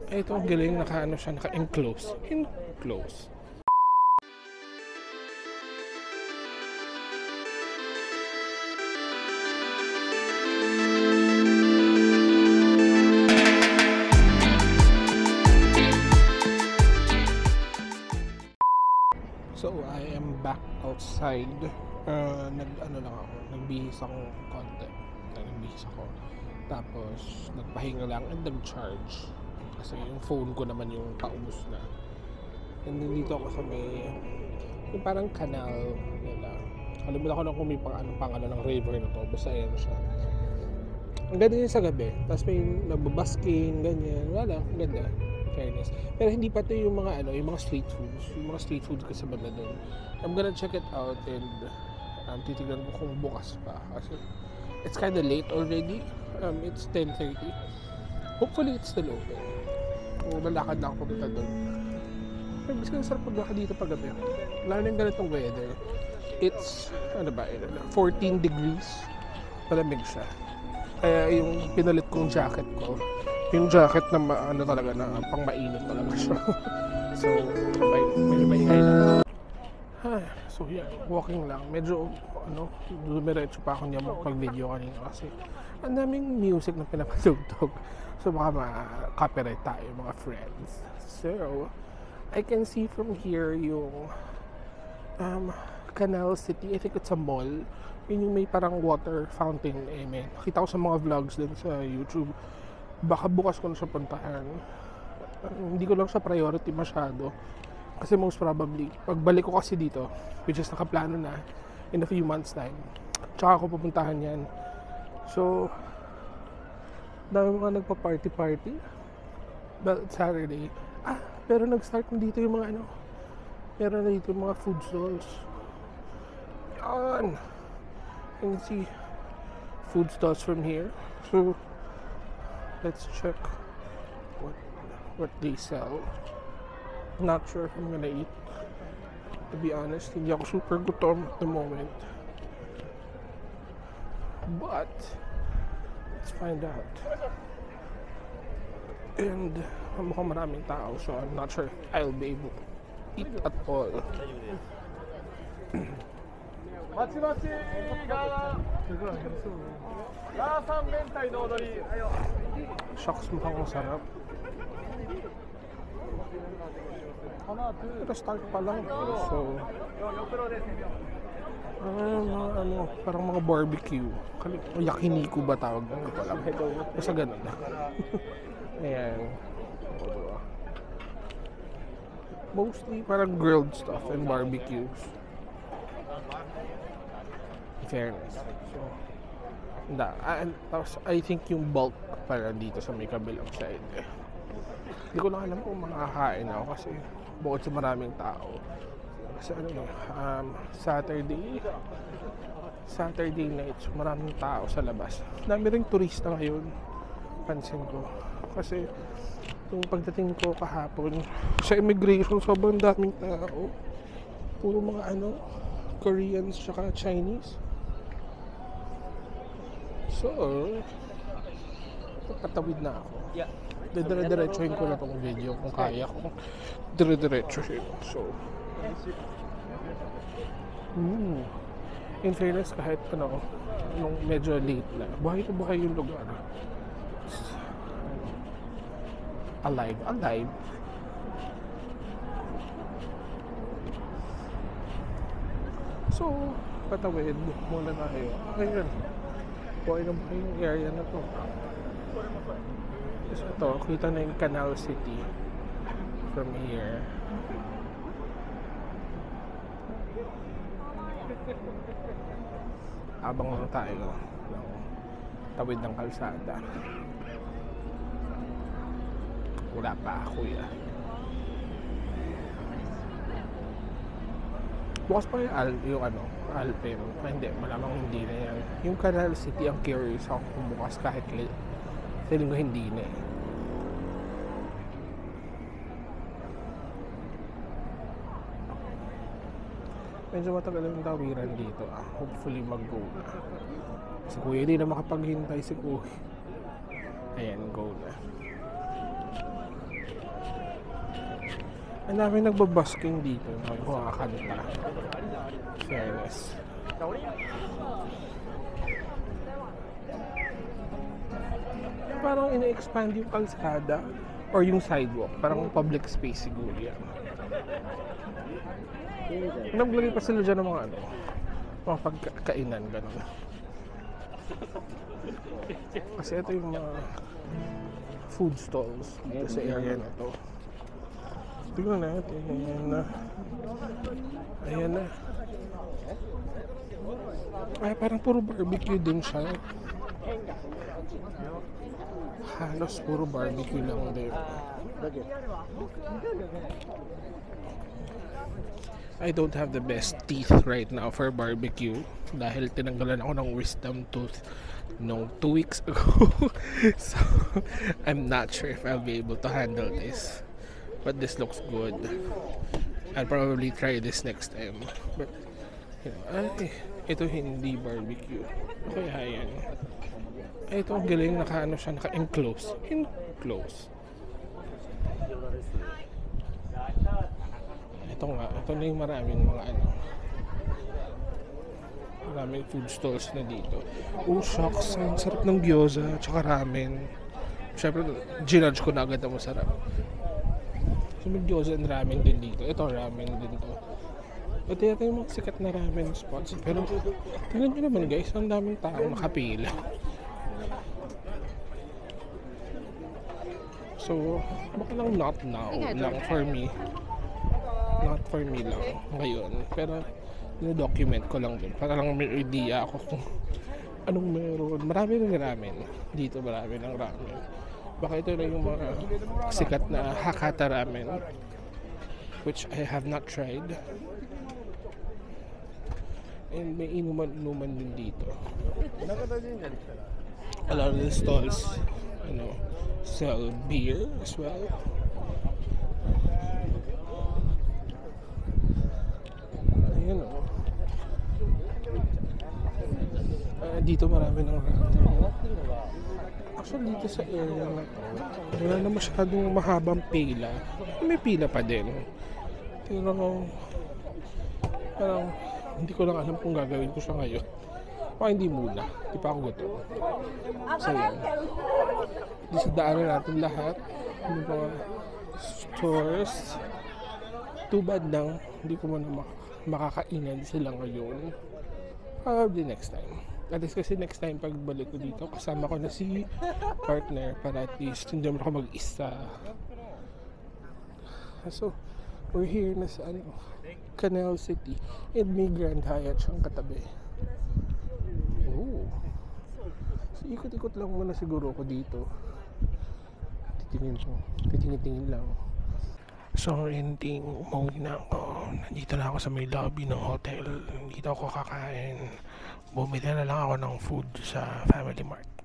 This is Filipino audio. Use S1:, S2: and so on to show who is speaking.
S1: Ito ang galing, naka-ano siya, naka-enclose. Enclose. So, I am back outside. Nag-ano lang ako, nagbihis akong konti. Nagbihis ako. Tapos, nagpahinga lang and nag-charge. Kasi yung phone ko naman yung paubos na. And then dito ako sa may, yung parang kanal nila. Kalimutan ko lang kung may pangalan ng river na to. Basta yan siya. Ang ganda yun sa gabi. Tapos may nagbabasking, ganyan. Wala, ang ganda. Fairness. Pero hindi pa ito yung mga yung mga street foods. Yung mga street foods kasi banda doon. I'm gonna check it out and titignan ko kung bukas pa. Kasi it's kinda late already. It's 10:30. Hopefully it's still open. Kung lalakad na ako pupunta doon. Pero mas sarap paglakad dito pag gabi. Lalo na yung ganitong weather. It's, 14 degrees. Malamig siya. Kaya yung pinalit kong jacket ko, yung jacket na talaga na pang mainit talaga siya. So, medyo maingay lang. So yeah, walking lang. Medyo dumiretso pa ako niya mag-video kanina kasi ang daming music na pinapatugtog. So baka ma-copyright tayo mga friends. So, I can see from here yung Canal City. I think it's a mall. Yun yung may parang water fountain. Nakita ko sa mga vlogs din sa YouTube. Baka bukas ko na siya puntahan. Hindi ko lang siya priority masyado. Kasi most probably, pagbalik ko kasi dito, which is nakaplano na in a few months time, tsaka ako pupuntahan yan. So, dami mga nagpa-party-party. But Saturday, pero nag-start na dito yung mga meron na dito yung mga food stalls. Yan! You can see food stalls from here. So, let's check what they sell. Not sure if I'm gonna eat. To be honest, hindi ako super gutom at the moment. But let's find out. And mukhang maraming tao, so I'm not sure if I'll be able to eat at all. Shucks, mukhang masarap. Pero start pa lang. So, parang mga barbecue. Yakiniku ba tawag? Ano pa lang. Basta ganun na. Ayan. Mostly parang grilled stuff and barbecues. In fairness. So, tapos I think yung bulk pala dito sa may kabilang side. Hindi ko lang alam kung makakain ako kasi bukod sa maraming tao. Kasi Saturday night, maraming tao sa labas. Dami ring turista ngayon, pansin ko. Kasi yung pagdating ko kahapon sa immigration, sobrang daming tao. Puro mga Koreans tsaka Chinese. So, patawid na ako. Dire-diretsuhin ko na tong video kung kaya ko. Dire-diretsuhin. So, in fairness, kahit nung medyo late na, buhay na buhay yung lugar. Alive. So, patawid muna tayo. Ayun. Buhay na buhay yung area na to. So ito, kita na yung Canal City from here. Abang lang tayo ng tawid ng kalsada. Wala pa, kuya. Bukas pa yung Alpem. Hindi, malamang hindi na yan. Yung Canal City, ang curious ako kung bukas kahit late. Feeling ko hindi na eh. Medyo matagal yung tawiran dito Hopefully mag-go na. Si kuya hindi na makapaghintay si kuya. Ayan, go na. Ang dami nagbabusking dito. Nakakanta. Fairness. Parang ina-expand yung kalsada or yung sidewalk. Parang public space siguro yan. Naglagay pa sila dyan ng mga ano, mga pagkainan, gano'n. Kasi ito yung mga food stalls dito sa area na to. Tingnan natin. Ayan na. Ayan na. Ay, parang puro barbecue din siya. Halos puro barbecue lang din. I don't have the best teeth right now for barbecue dahil tinanggalan ako ng wisdom tooth no 2 weeks ago. So I'm not sure if I'll be able to handle this, but this looks good. I'll probably try this next time, but you know, ito hindi barbecue. Okay, ayan. Ay, ito ang galing, naka-ano siya, naka-enclose. Enclose. Ito nga, ito na yung maraming mga ano. Maraming food stalls na dito. Oh, shucks. Ang sarap ng gyoza, tsaka ramen. Siyempre, ginudge ko na agad na masarap. So, may gyoza and ramen din dito. Ito, ramen din to. Ito yata yung mga sikat na ramen spots. Pero, tingnan nyo naman guys, ang daming taong nakapila. So, baka lang not now lang for me. Not for me lang ngayon. Pero, document ko lang din. Para lang may idea ako kung anong meron. Marami ng ramen. Dito marami ng ramen. Baka ito na yung mga sikat na Hakata ramen. Which I have not tried. And may inuman din dito. A lot of the stalls, you know, sell beer as well. Ayan o. Dito marami ng ramen. Actually dito sa area na to, wala na masyadong mahabang pila. May pila pa din. Pero parang hindi ko lang alam kung gagawin ko siya ngayon. O hindi muna. Di pa ako gutom. So yan. Disadaanan natin lahat. Yung mga stores. Too bad lang. Hindi ko muna makakainan sila ngayon. Probably next time. At least kasi next time pagbalik ko dito, kasama ko na si partner para at least hindi naman ako mag-isa. So, we're here na sa Canal City. And may Grand Hyatt siyang katabi. Oh. So, ikot-ikot lang muna siguro ako dito. Titingin lang. So, ending mode na ako. Nandito na ako sa may lobby ng hotel. Dito ako kakain. Bumili na lang ako ng food sa Family Mart.